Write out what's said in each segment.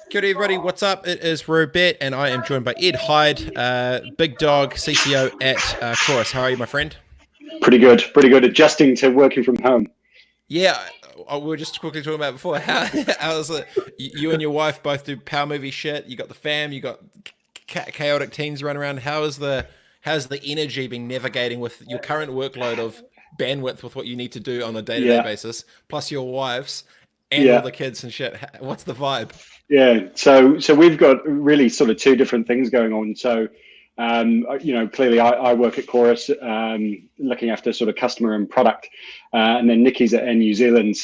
Kia ora, everybody. What's up? It is Robett, and I am joined by Ed Hyde, big dog CCO at Chorus. How are you, my friend? Pretty good, pretty good. Adjusting to working from home. Yeah, we were just quickly talking about before. How's it? You and your wife both do power movie shit. You got the fam. You got chaotic teens running around. How's the energy been navigating with your current workload of bandwidth with what you need to do on a day to day Yeah, basis, plus your wives and all yeah, the kids and shit? What's the vibe? yeah. So we've got really sort of two different things going on. Clearly I work at Chorus, looking after sort of customer and product, and then Nikki's at Air New Zealand.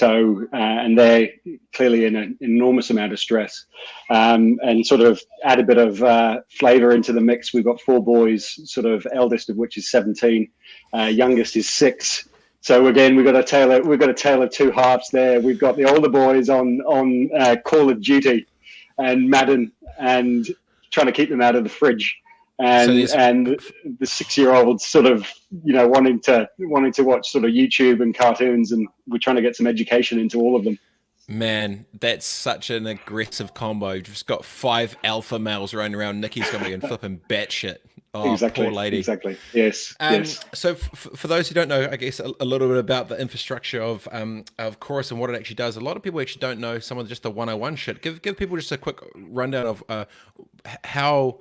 And they're clearly in an enormous amount of stress, and sort of add a bit of flavour into the mix. We've got four boys, sort of eldest of which is 17, youngest is 6. So again, we've got a tale of two halves there. We've got the older boys on Call of Duty and Madden and trying to keep them out of the fridge, So and there's and the 6-year-olds sort of wanting to watch sort of YouTube and cartoons, and we're trying to get some education into all of them. Man, that's such an aggressive combo. You've just got five alpha males running around. Nikki's gonna be in flipping batshit. Oh, poor Exactly, lady. exactly. Yes, yes. So for those who don't know, I guess a little bit about the infrastructure of Chorus and what it actually does. A lot of people actually don't know some of just the 101 shit. Give people just a quick rundown of how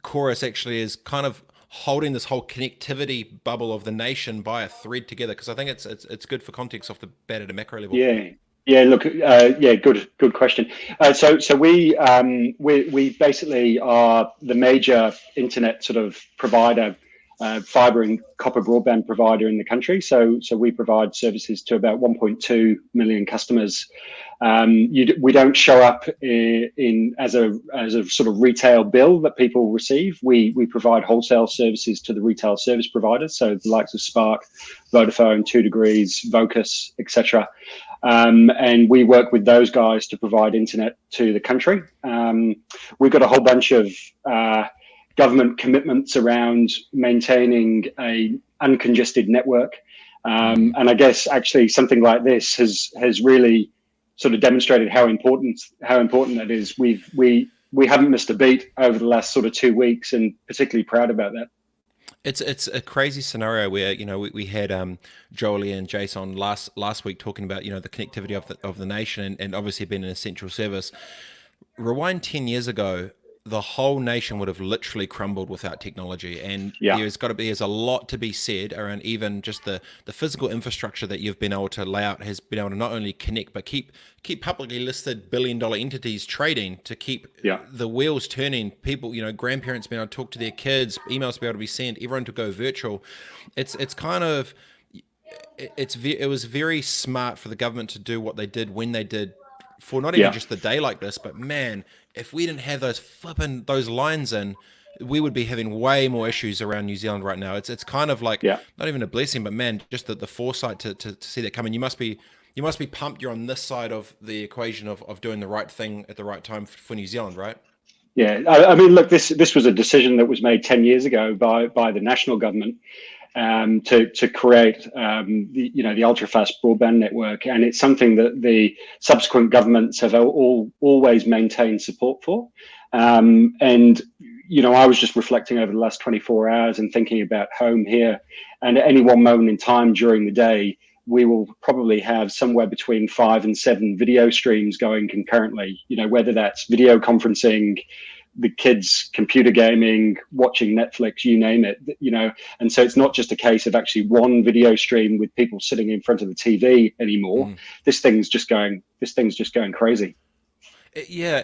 Chorus actually is kind of holding this whole connectivity bubble of the nation by a thread together. Because I think it's good for context off the bat at a macro level. Yeah, yeah. Look, yeah, good question. We basically are the major internet sort of provider, fibre and copper broadband provider in the country. So we provide services to about 1.2 million customers. We don't show up in as a sort of retail bill that people receive. We provide wholesale services to the retail service providers, so the likes of Spark, Vodafone, 2 Degrees, Vocus, etc. And we work with those guys to provide internet to the country. We've got a whole bunch of government commitments around maintaining a uncongested network. And I guess actually something like this has really sort of demonstrated how important that is. We haven't missed a beat over the last sort of 2 weeks, and particularly proud about that. It's a crazy scenario where we had Jolie and Jason last week talking about the connectivity of the nation and obviously being an essential service. Rewind 10 years ago, the whole nation would have literally crumbled without technology. And Yeah, there's a lot to be said around even just the physical infrastructure that you've been able to lay out has been able to not only connect, but keep publicly listed billion-dollar entities trading to keep yeah, the wheels turning. People, grandparents being able to talk to their kids, emails being able to be sent, everyone to go virtual. It's kind of, it was very smart for the government to do what they did when they did for not even yeah. just the day like this, but man, if we didn't have those lines in, we would be having way more issues around New Zealand right now. It's kind of like Yeah. not even a blessing, but man, just the foresight to see that coming. You must be pumped. You're on this side of the equation of doing the right thing at the right time for New Zealand, right? Yeah, I mean, look, this was a decision that was made 10 years ago by the national government, to create the ultra fast broadband network, and it's something that the subsequent governments have always maintained support for. And I was just reflecting over the last 24 hours and thinking about home here, and at any one moment in time during the day, we will probably have somewhere between 5 and 7 video streams going concurrently. Whether that's video conferencing, the kids computer gaming, watching Netflix, you name it. And so it's not just a case of actually one video stream with people sitting in front of the TV anymore. Mm. This thing's just going crazy. Yeah,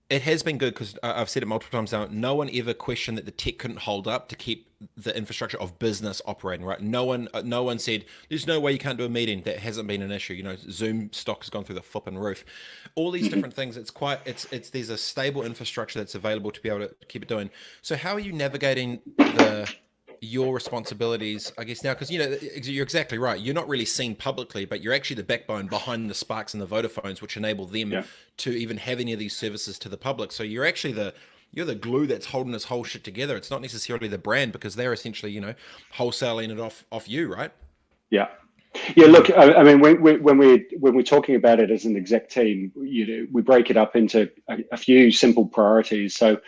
it has been good because I've said it multiple times now. No one ever questioned that the tech couldn't hold up to keep the infrastructure of business operating. Right? No one said there's no way you can't do a meeting. That hasn't been an issue. Zoom stock has gone through the flipping roof. All these different things. It's there's a stable infrastructure that's available to be able to keep it doing. So how are you navigating your responsibilities, I guess, now? Because you're exactly right. You're not really seen publicly, but you're actually the backbone behind the Sparks and the Vodafones, which enable them Yeah. to even have any of these services to the public. So you're actually the glue that's holding this whole shit together. It's not necessarily the brand because they're essentially wholesaling it off you, right? Yeah. Yeah, look, I mean, when we're talking about it as an exec team, we break it up into a few simple priorities. So,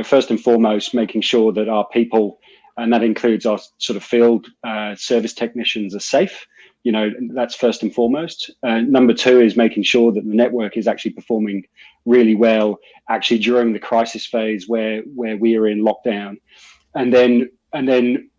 first and foremost, making sure that our people, and that includes our sort of field service technicians, are safe. That's first and foremost. Number two is making sure that the network is actually performing really well, actually during the crisis phase where we are in lockdown, and then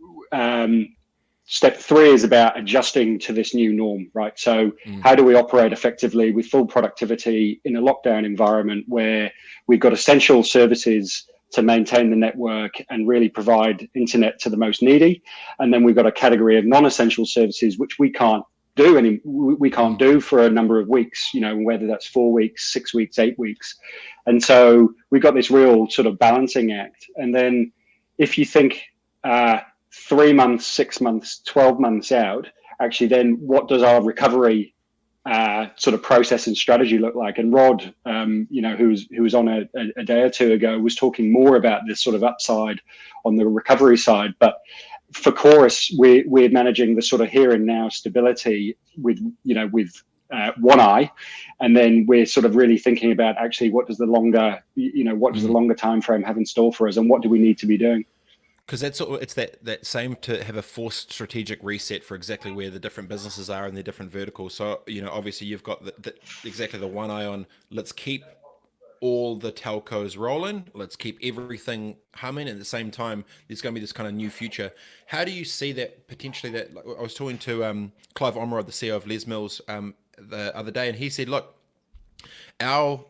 step three is about adjusting to this new norm, right? So how do we operate effectively with full productivity in a lockdown environment where we've got essential services to maintain the network and really provide internet to the most needy, and then we've got a category of non-essential services which we can't do for a number of weeks, whether that's 4 weeks, 6 weeks, 8 weeks. And so we've got this real sort of balancing act. And then if you think 3 months, 6 months, 12 months out, actually, then what does our recovery sort of process and strategy look like? And Rod, who was on a day or two ago, was talking more about this sort of upside on the recovery side. But for Chorus, we're managing the sort of here and now stability with one eye, and then we're sort of really thinking about actually what does the longer time frame have in store for us, and what do we need to be doing? Because it's that same to have a forced strategic reset for exactly where the different businesses are in their different verticals. So obviously you've got exactly the one eye on let's keep all the telcos rolling, let's keep everything humming. At the same time, there's going to be this kind of new future. How do you see that potentially? That like, I was talking to Clive Omerod, the CEO of Les Mills, the other day, and he said, "Look, our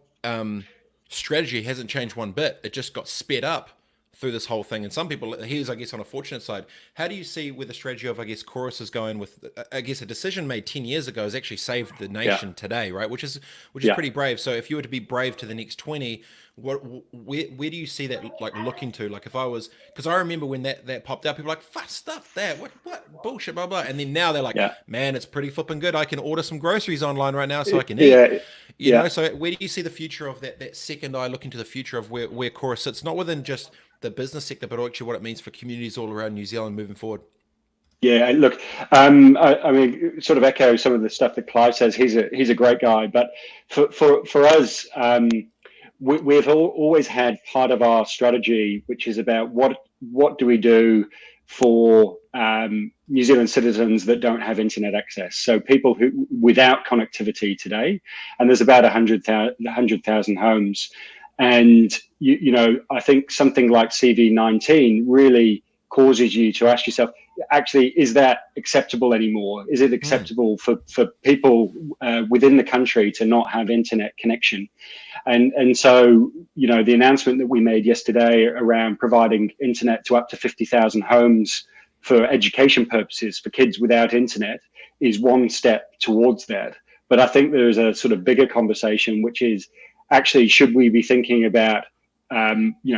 strategy hasn't changed one bit. It just got sped up through this whole thing." And some people, here's, I guess, on a fortunate side. How do you see where the strategy of, I guess, Chorus is going with, I guess, a decision made 10 years ago has actually saved the nation today, right? Which is pretty brave. So if you were to be brave to the next 20, where do you see that like looking to? Like if I was, because I remember when that popped up, people were like, fuck stuff that, what bullshit, blah, blah. And then now they're like, man, it's pretty flipping good. I can order some groceries online right now so I can eat. So where do you see the future of that second eye looking to the future of where Chorus sits, not within just the business sector, but actually what it means for communities all around New Zealand moving forward? Yeah, look, I mean, sort of echo some of the stuff that Clive says. He's a great guy, but for us, we've always had part of our strategy, which is about what do we do for New Zealand citizens that don't have internet access. So people who without connectivity today, and there's about 100,000 homes. And, I think something like CV19 really causes you to ask yourself, actually, is that acceptable anymore? Is it acceptable for people within the country to not have internet connection? And so, the announcement that we made yesterday around providing internet to up to 50,000 homes for education purposes for kids without internet is one step towards that. But I think there's a sort of bigger conversation, which is, actually, should we be thinking about,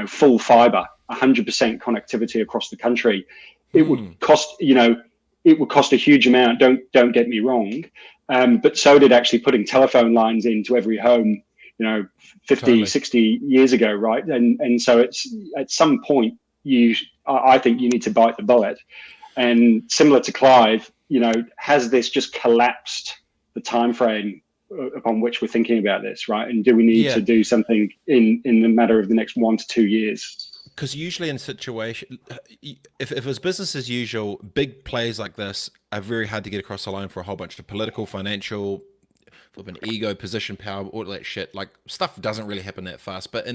full fibre, 100% connectivity across the country? It would cost, it would cost a huge amount. Don't get me wrong, but so did actually putting telephone lines into every home, 50, 60 years ago, right? And so it's at some point I think you need to bite the bullet. And similar to Clive, has this just collapsed the time frame upon which we're thinking about this, right? And do we need to do something in the matter of the next 1 to 2 years? Because usually in a situation, if it was business as usual, big plays like this are very hard to get across the line for a whole bunch of political, financial, flipping ego, position, power, all that shit. Like stuff doesn't really happen that fast. But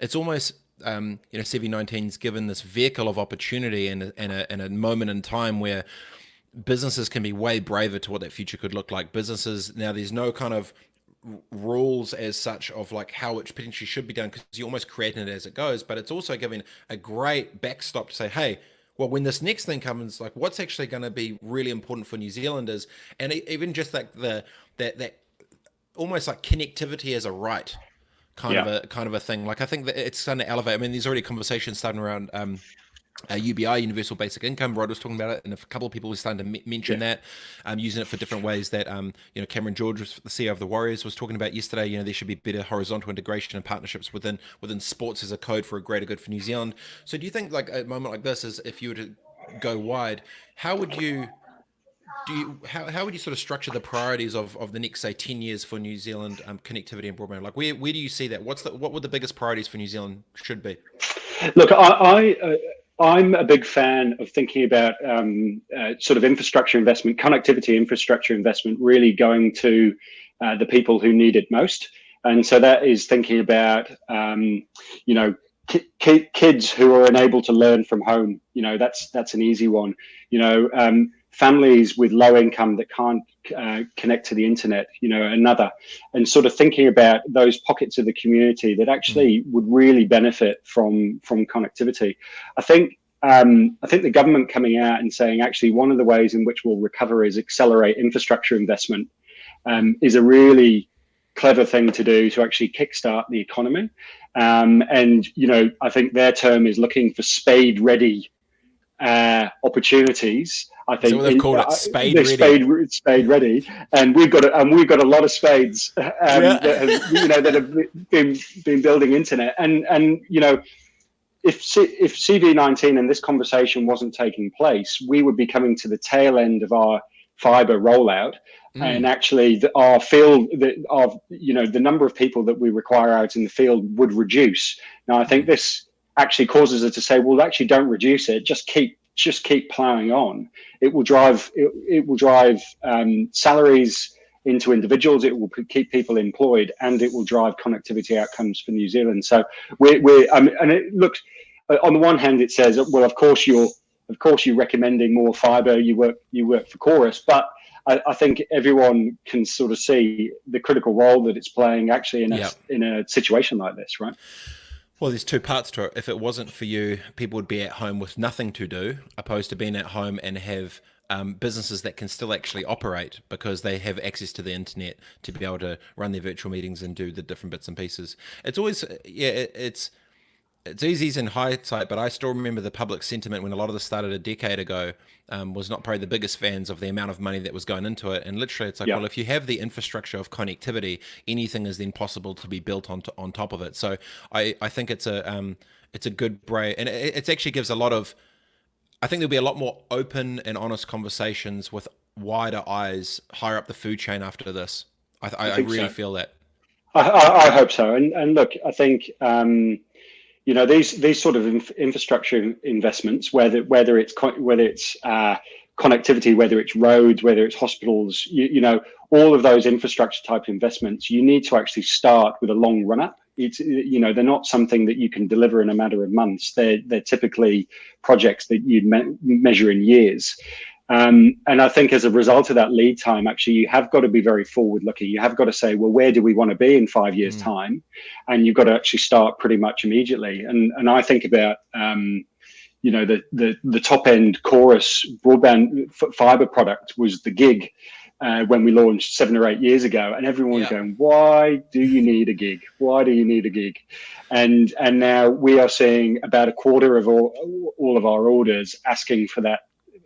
it's almost CV19's given this vehicle of opportunity and a moment in time where businesses can be way braver to what that future could look like. Businesses now, there's no kind of rules as such of like how it potentially should be done, because you're almost creating it as it goes, but it's also giving a great backstop to say, hey, well, when this next thing comes, like what's actually going to be really important for New Zealanders, and even just like that almost like connectivity as a right kind of a thing. Like I think that it's starting to elevate. I mean, there's already conversations starting around UBI, Universal Basic Income. Rod was talking about it, and a couple of people were starting to mention that, using it for different ways. That Cameron George, the CEO of the Warriors, was talking about yesterday. There should be better horizontal integration and partnerships within sports as a code for a greater good for New Zealand. So, do you think like a moment like this is, if you were to go wide, how would you How would you sort of structure the priorities of the next, say, 10 years for New Zealand connectivity and broadband? Like where do you see that? What would the biggest priorities for New Zealand should be? Look, I'm a big fan of thinking about sort of infrastructure investment, connectivity infrastructure investment, really going to the people who need it most. And so that is thinking about, you know, kids who are unable to learn from home. You know, that's an easy one. You know, families with low income that can't connect to the internet. You know, another, and sort of thinking about those pockets of the community that actually would really benefit from connectivity. I think. I think the government coming out and saying actually one of the ways in which we'll recover is accelerate infrastructure investment is a really clever thing to do to actually kickstart the economy. And, you know, I think their term is looking for spade ready opportunities. I think what they've called it, spade ready. Spade ready, and we've got a lot of spades that have, you know, that have been building internet, and you know, if CV19 and this conversation wasn't taking place, we would be coming to the tail end of our fibre rollout. And actually, our field, you know, the number of people that we require out in the field would reduce. Now, I think this actually causes us to say, well, actually, don't reduce it. Just keep ploughing on. It will drive salaries into individuals. It will keep people employed, and it will drive connectivity outcomes for New Zealand. So and it looks, on the one hand, it says, well, of course you're recommending more fibre. You work for Chorus, but I think everyone can sort of see the critical role that it's playing actually in a situation like this, right? Well, there's two parts to it. If it wasn't for you, people would be at home with nothing to do, opposed to being at home and have businesses that can still actually operate because they have access to the internet to be able to run their virtual meetings and do the different bits and pieces. It's always, it's easy in hindsight, but I still remember the public sentiment when a lot of this started a decade ago was not probably the biggest fans of the amount of money that was going into it. And literally, it's like, well, if you have the infrastructure of connectivity, anything is then possible to be built on top of it. So I think it's a good break, and it actually gives a lot of. I think there'll be a lot more open and honest conversations with wider eyes higher up the food chain after this. I really feel that. I hope so. And look, I think. You know, these sort of infrastructure investments, whether it's connectivity, whether it's roads, whether it's hospitals, you know, all of those infrastructure type investments, you need to actually start with a long run up. It's, you know, they're not something that you can deliver in a matter of months. They're typically projects that you'd measure in years. And I think as a result of that lead time, actually, you have got to be very forward looking. You have got to say, well, where do we want to be in 5 years' time? And you've got to actually start pretty much immediately. And I think about, you know, the top end Chorus broadband fiber product was the gig when we launched 7 or 8 years ago. And everyone was going, why do you need a gig? Why do you need a gig? And now we are seeing about a quarter of all of our orders asking for that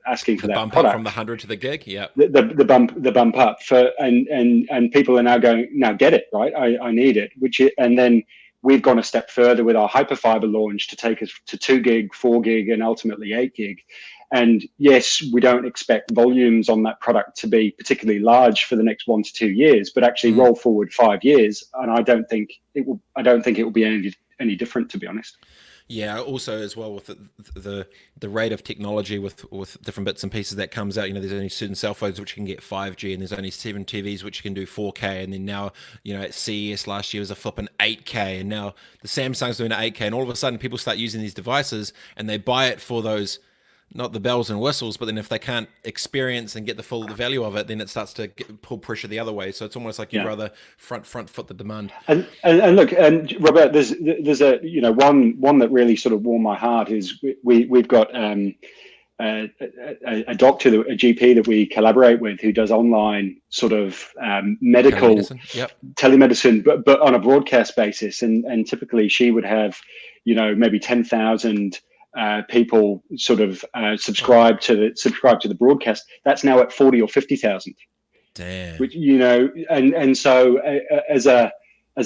bump product. Up from the 100 to the gig, the bump up for and people are now going, now get it, right? I need it, and then we've gone a step further with our hyperfiber launch to take us to 2 gig, 4 gig, and ultimately 8 gig. And yes, we don't expect volumes on that product to be particularly large for the next 1 to 2 years, but actually roll forward 5 years, and I don't think it will be any different, to be honest. Yeah, also as well with the rate of technology with different bits and pieces that comes out, you know, there's only certain cell phones which can get 5G, and there's only 7 TVs which can do 4K, and then now, you know, at CES last year was a flipping 8K, and now the Samsung's doing 8K, and all of a sudden people start using these devices and they buy it for those, not the bells and whistles, but then if they can't experience and get the full value of it, then it starts to pull pressure the other way. So it's almost like you'd rather front foot the demand. And look, and Robert, there's a, you know, one that really sort of warmed my heart is we've got a doctor, a GP that we collaborate with who does online sort of medical telemedicine, but on a broadcast basis, and typically she would have, you know, maybe 10,000 people sort of subscribe to the broadcast. That's now at 40 or 50,000. Damn. Which, you know, and so as a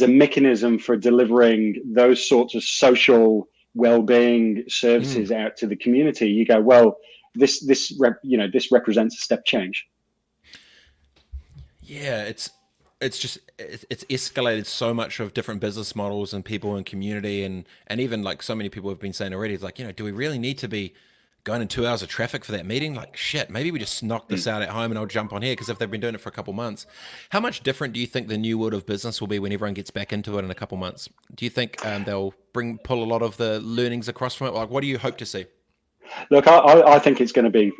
mechanism for delivering those sorts of social well-being services out to the community, you go, well, this represents a step change. Yeah, it's escalated so much of different business models and people and community and even like so many people have been saying already, it's like, do we really need to be going in 2 hours of traffic for that meeting? Like, shit, maybe we just knock this out at home and I'll jump on here, because if they've been doing it for a couple months, how much different do you think the new world of business will be when everyone gets back into it in a couple months? Do you think they'll pull a lot of the learnings across from it? Like, what do you hope to see? Look, I think it's going to be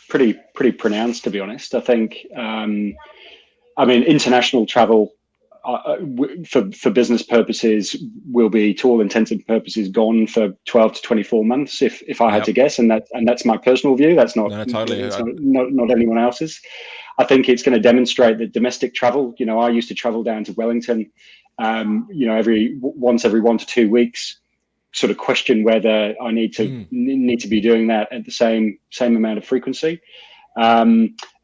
pretty pronounced, to be honest. I think, I mean, international travel for business purposes will be, to all intents and purposes, gone for 12 to 24 months, if I had to Yep. guess, and that's my personal view. That's not No, totally. it's not anyone else's. I think it's going to demonstrate that domestic travel. I used to travel down to Wellington, every 1 to 2 weeks. Sort of question whether I need to be doing that at the same amount of frequency.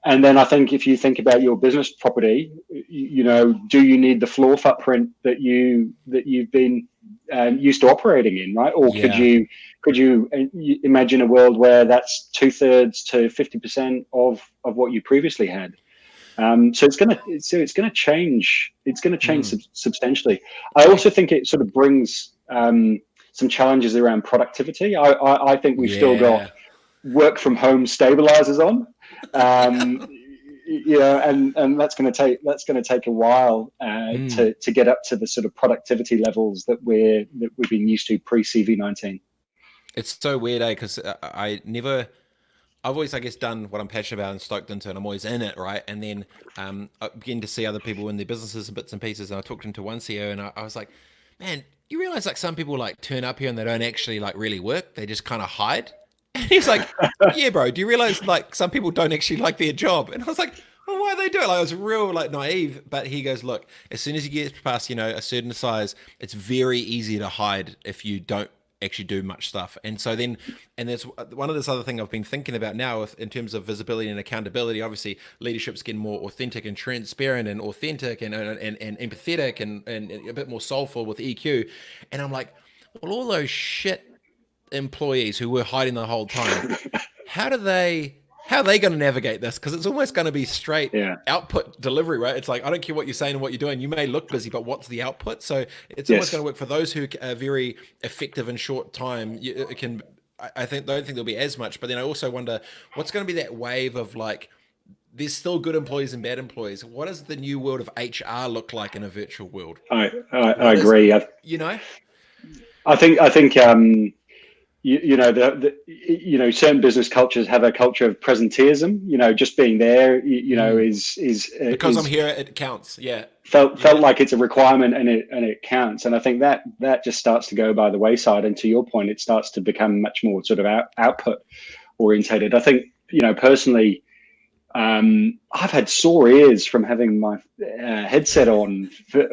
And then I think if you think about your business property, do you need the floor footprint that you've been used to operating in, right? Or Yeah. could you imagine a world where that's 2/3 to 50% of what you previously had? So it's gonna change. It's gonna change substantially. I also think it sort of brings some challenges around productivity. I think we've still Yeah. got work from home stabilizers on, and that's going to take a while to get up to the sort of productivity levels that we've been used to pre CV-19. It's so weird, because I've always, I guess, done what I'm passionate about and stoked into, and I'm always in it, right? And then I begin to see other people in their businesses and bits and pieces, and I talked into one CEO, and I was like, man, you realize like some people like turn up here and they don't actually like really work, they just kind of hide. And he's like, yeah, bro, do you realize like some people don't actually like their job? And I was like, well, why are they doing it? Like, I was real like naive, but he goes, look, as soon as you get past a certain size, it's very easy to hide if you don't actually do much stuff. And so then, and there's one of this other thing I've been thinking about now in terms of visibility and accountability. Obviously, leadership's getting more authentic and transparent and authentic and empathetic and a bit more soulful with EQ. And I'm like, well, all those shit employees who were hiding the whole time, how are they going to navigate this? Because it's almost going to be straight Yeah. output delivery, right? It's like, I don't care what you're saying and what you're doing. You may look busy, but what's the output? So it's almost going to work for those who are very effective in short time. It can, I don't think there'll be as much, but then I also wonder what's going to be that wave of like, there's still good employees and bad employees. What does the new world of HR look like in a virtual world? I agree. I think certain business cultures have a culture of presenteeism. Just being there, is because I'm here, it counts. Yeah, felt like it's a requirement and it counts. And I think that just starts to go by the wayside. And to your point, it starts to become much more sort of output orientated. I think personally, I've had sore ears from having my headset on for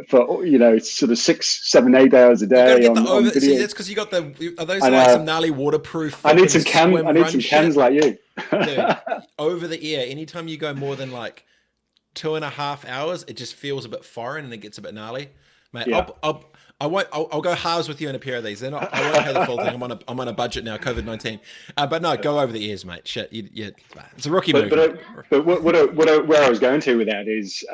sort of 6, 7, 8 hours a day on video. See, that's because you got are those like some gnarly waterproof? I need some cans like you. Dude, over the ear, anytime you go more than like 2.5 hours, it just feels a bit foreign and it gets a bit gnarly. Mate, Yeah. I'll go halves with you in a pair of these. I won't pay the full thing. I'm on a budget now, COVID-19. But no, go over the ears, mate. Shit, it's a rookie move. But where I was going to with that is,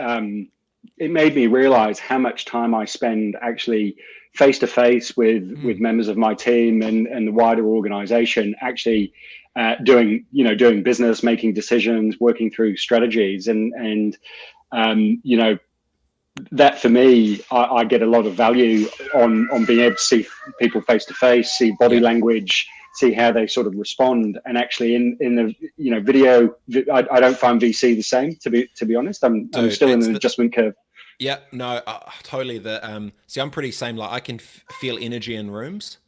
it made me realize how much time I spend actually face to face with members of my team and the wider organization, actually doing business, making decisions, working through strategies, and that for me, I get a lot of value on being able to see people face to face, see body language, see how they sort of respond. And actually in the video, I don't find VC the same, to be honest. I'm still in an adjustment curve. Yeah, no, totally. See, I'm pretty same. Like I can feel energy in rooms,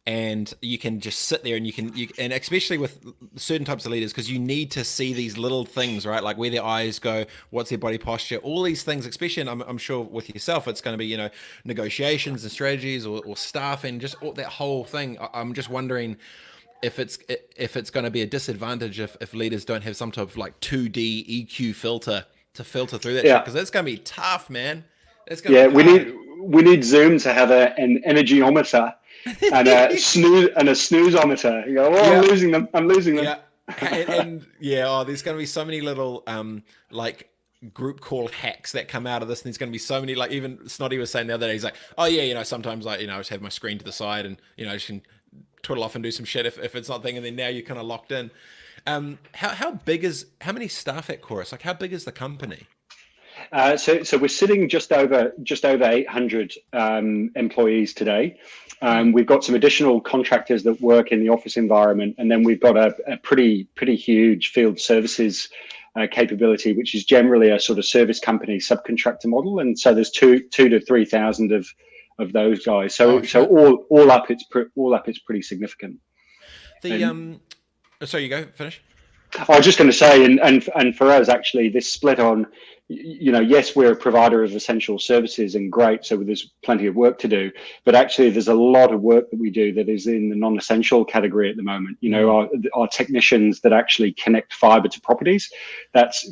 and you can just sit there and you can and especially with certain types of leaders, because you need to see these little things, right? Like where their eyes go, what's their body posture, all these things, especially, and I'm sure with yourself, it's going to be, negotiations and strategies or staffing, just that whole thing. I'm just wondering if it's going to be a disadvantage if leaders don't have some type of like 2D EQ filter to filter through that shit, because that's going to be tough, man. It's going to be we need Zoom to have an energyometer and a snoozometer. You go, I'm losing them. Yeah. And there's going to be so many little like group call hacks that come out of this, and there's going to be so many, like even Snoddy was saying the other day, he's like, oh yeah, sometimes like, I just have my screen to the side and, just can twiddle off and do some shit if it's not thing. And then now you're kind of locked in. How many staff at Chorus? Like how big is the company? So we're sitting just over 800 employees today. We've got some additional contractors that work in the office environment, and then we've got a pretty huge field services capability, which is generally a sort of service company subcontractor model. And so there's 2,000 to 3,000 of those guys. So all up, it's pretty significant. So you go finish. I was just going to say, and for us, actually, this split on, yes, we're a provider of essential services and great, so there's plenty of work to do, but actually there's a lot of work that we do that is in the non-essential category at the moment. Our technicians that actually connect fiber to properties, that's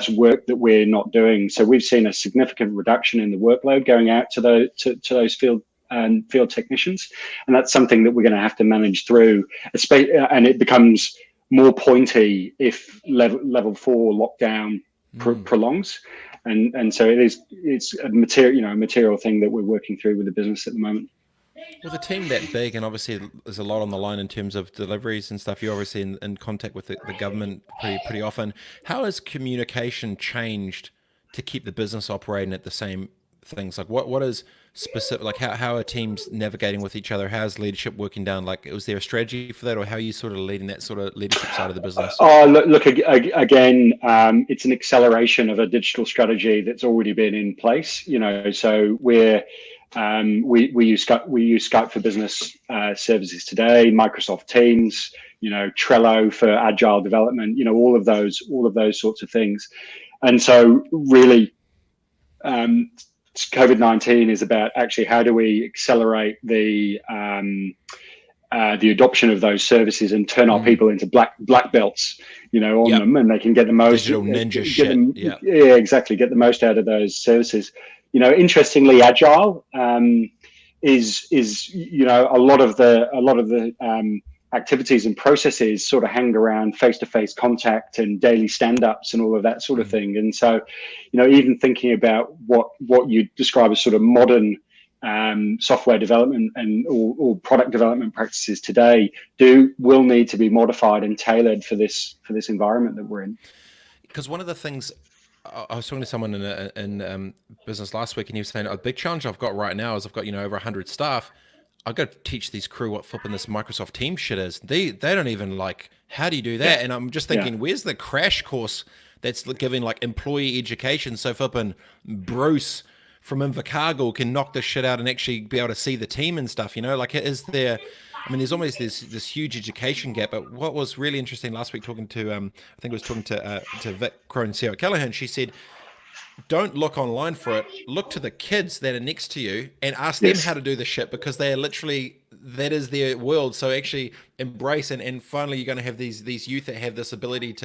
work that we're not doing. So we've seen a significant reduction in the workload going out to those field technicians, and that's something that we're going to have to manage through, and it becomes more pointy if level 4 lockdown prolongs, and so it's a material thing that we're working through with the business at the moment. With a team that big, and obviously there's a lot on the line in terms of deliveries and stuff, you're obviously in contact with the government pretty often. How has communication changed to keep the business operating at the same things? Like what is specific, like how are teams navigating with each other? How's leadership working down? Like, was there a strategy for that, or how are you sort of leading that sort of leadership side of the business? Look again, it's an acceleration of a digital strategy that's already been in place. So we use Skype for business services today, Microsoft Teams, Trello for agile development, all of those sorts of things. And so really, COVID-19 is about actually how do we accelerate the adoption of those services and turn our people into black belts, on them, and they can get the most digital ninja exactly, get the most out of those services. Interestingly, agile is a lot of the activities and processes sort of hang around face-to-face contact and daily stand-ups and all of that sort of thing. And so, even thinking about what you describe as sort of modern software development and or product development practices today will need to be modified and tailored for this environment that we're in. Because one of the things, I was talking to someone in business last week, and he was saying a big challenge I've got right now is I've got over 100 staff. I've got to teach these crew what flipping this Microsoft Teams shit is. They don't even how do you do that? And I'm just thinking, where's the crash course that's giving employee education so flipping Bruce from Invercargill can knock this shit out and actually be able to see the team and stuff, is there, there's almost this huge education gap. But what was really interesting last week talking to, I think I was talking to Vic Crow and Sarah Callahan, she said, don't look online for it. Look to the kids that are next to you and ask them how to do the shit, because they are literally, that is their world. So actually embrace, and finally you're going to have these youth that have this ability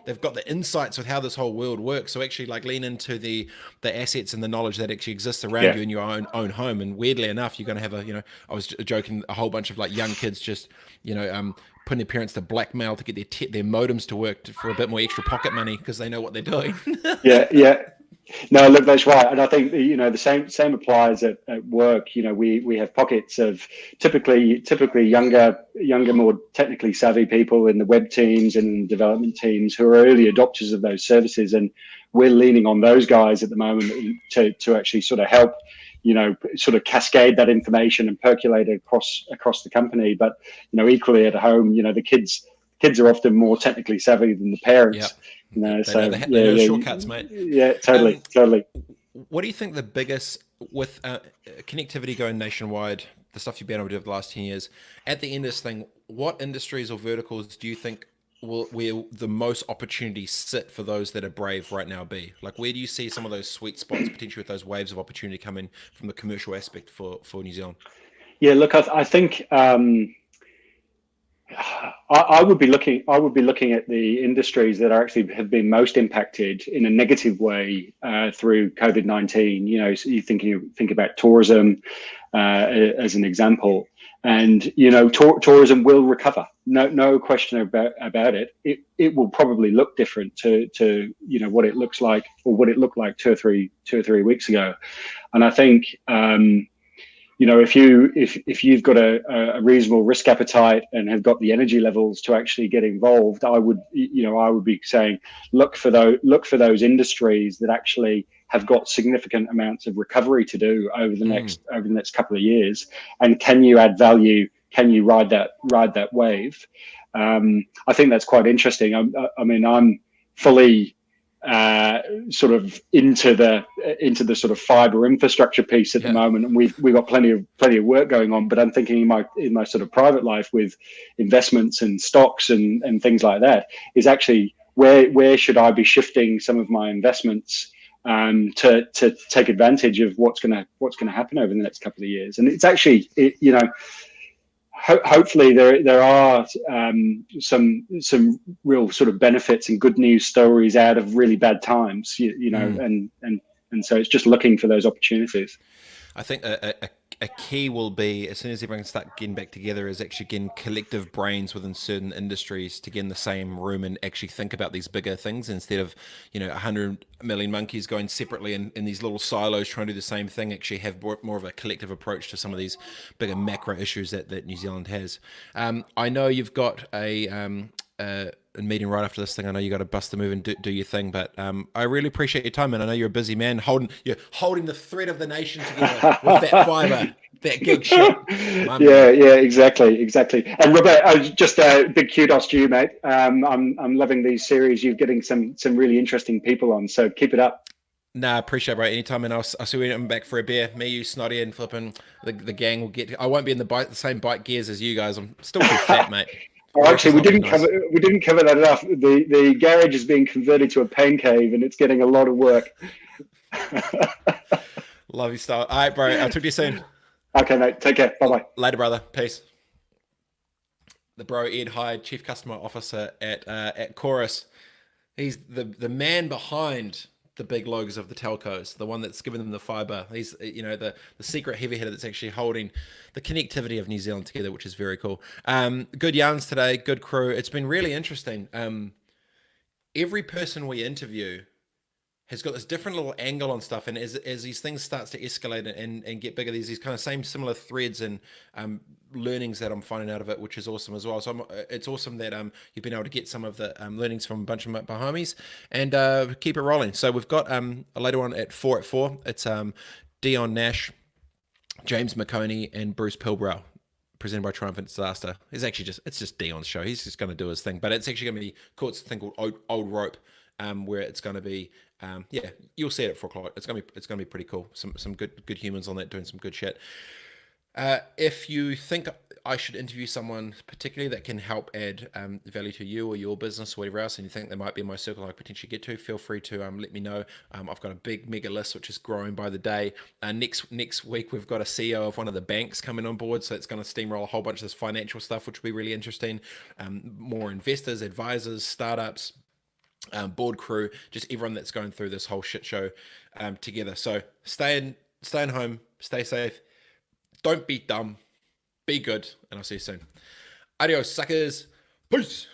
they've got the insights with how this whole world works. So actually lean into the assets and the knowledge that actually exists around you in your own home. And weirdly enough, you're going to have I was joking, a whole bunch of young kids just, putting their parents to blackmail to get their modems to work for a bit more extra pocket money because they know what they're doing. Yeah. No, look, that's right, and I think the same applies at work. We have pockets of typically younger, more technically savvy people in the web teams and development teams who are early adopters of those services, and we're leaning on those guys at the moment to actually sort of help, sort of cascade that information and percolate it across the company. But equally at home, the kids are often more technically savvy than the parents. Yep. They know shortcuts, mate. Yeah, totally. What do you think the biggest, with connectivity going nationwide, the stuff you've been able to do over the last 10 years, at the end of this thing, what industries or verticals do you think where the most opportunities sit for those that are brave right now be? Where do you see some of those sweet spots potentially with those waves of opportunity coming from the commercial aspect for New Zealand? Yeah, look, I think I would be looking at the industries that have been most impacted in a negative way through COVID-19. So you think about tourism as an example, And tourism will recover. No question about it. It will probably look different to what it looks like, or what it looked like two or three weeks ago. And I think if you've got a reasonable risk appetite and have got the energy levels to actually get involved, I would be saying look for those industries that actually have got significant amounts of recovery to do over the next couple of years, and can you add value? Can you ride that wave? I think that's quite interesting. I'm fully sort of into the sort of fiber infrastructure piece at the moment, and we've got plenty of work going on. But I'm thinking in my sort of private life with investments and stocks and things like that, is actually where should I be shifting some of my investments to take advantage of what's going to happen over the next couple of years. And it's actually hopefully there are some real sort of benefits and good news stories out of really bad times, and so it's just looking for those opportunities. I think a key will be, as soon as everyone can start getting back together, is actually getting collective brains within certain industries to get in the same room and actually think about these bigger things, instead of 100 million monkeys going separately in these little silos trying to do the same thing. Actually have more of a collective approach to some of these bigger macro issues that New Zealand has. I know you've got a meeting right after this thing. I know you got to bust the move and do your thing, but I really appreciate your time, and I know you're a busy man, you're holding the thread of the nation together with that fiber, that gig shit. Yeah, exactly. And Robert, just a big kudos to you, mate. I'm loving these series. You're getting some really interesting people on, so keep it up. Nah, appreciate it, bro. Anytime, and I'll see you back for a beer. Me, you, Snotty, and flipping the gang will get. I won't be in the same bike gears as you guys. I'm still too fat, mate. Oh, actually, we didn't cover that enough. The garage is being converted to a pain cave, and it's getting a lot of work. Love you, style. All right, bro. I'll talk to you soon. Okay, mate. Take care. Bye-bye. Later, brother. Peace. The bro Ed Hyde, Chief Customer Officer at Chorus. He's the man behind the big logos of the telcos, the one that's given them the fiber. He's the secret heavy hitter that's actually holding the connectivity of New Zealand together, which is very cool. Good yarns today, good crew. It's been really interesting. Every person we interview has got this different little angle on stuff, and as these things starts to escalate and get bigger, there's these kind of similar threads and learnings that I'm finding out of it, which is awesome as well. So it's awesome that you've been able to get some of the learnings from a bunch of my homies and keep it rolling. So we've got a later one at 4 at 4. It's Dion Nash, James McConey, and Bruce Pilbrow, presented by Triumphant Disaster. It's just Dion's show. He's just going to do his thing, but it's actually going to be called a thing called Old Rope, where it's going to be you'll see it at 4 o'clock. It's gonna be pretty cool. Some good humans on that doing some good shit. If you think I should interview someone particularly that can help add value to you or your business or whatever else, and you think they might be in my circle I potentially get to, feel free to let me know. I've got a big mega list which is growing by the day. Next week we've got a CEO of one of the banks coming on board, so it's going to steamroll a whole bunch of this financial stuff, which will be really interesting. More investors, advisors, startups, board crew, just everyone that's going through this whole shit show together. So stay home, stay safe, don't be dumb, be good, and I'll see you soon. Adios, suckers. Peace.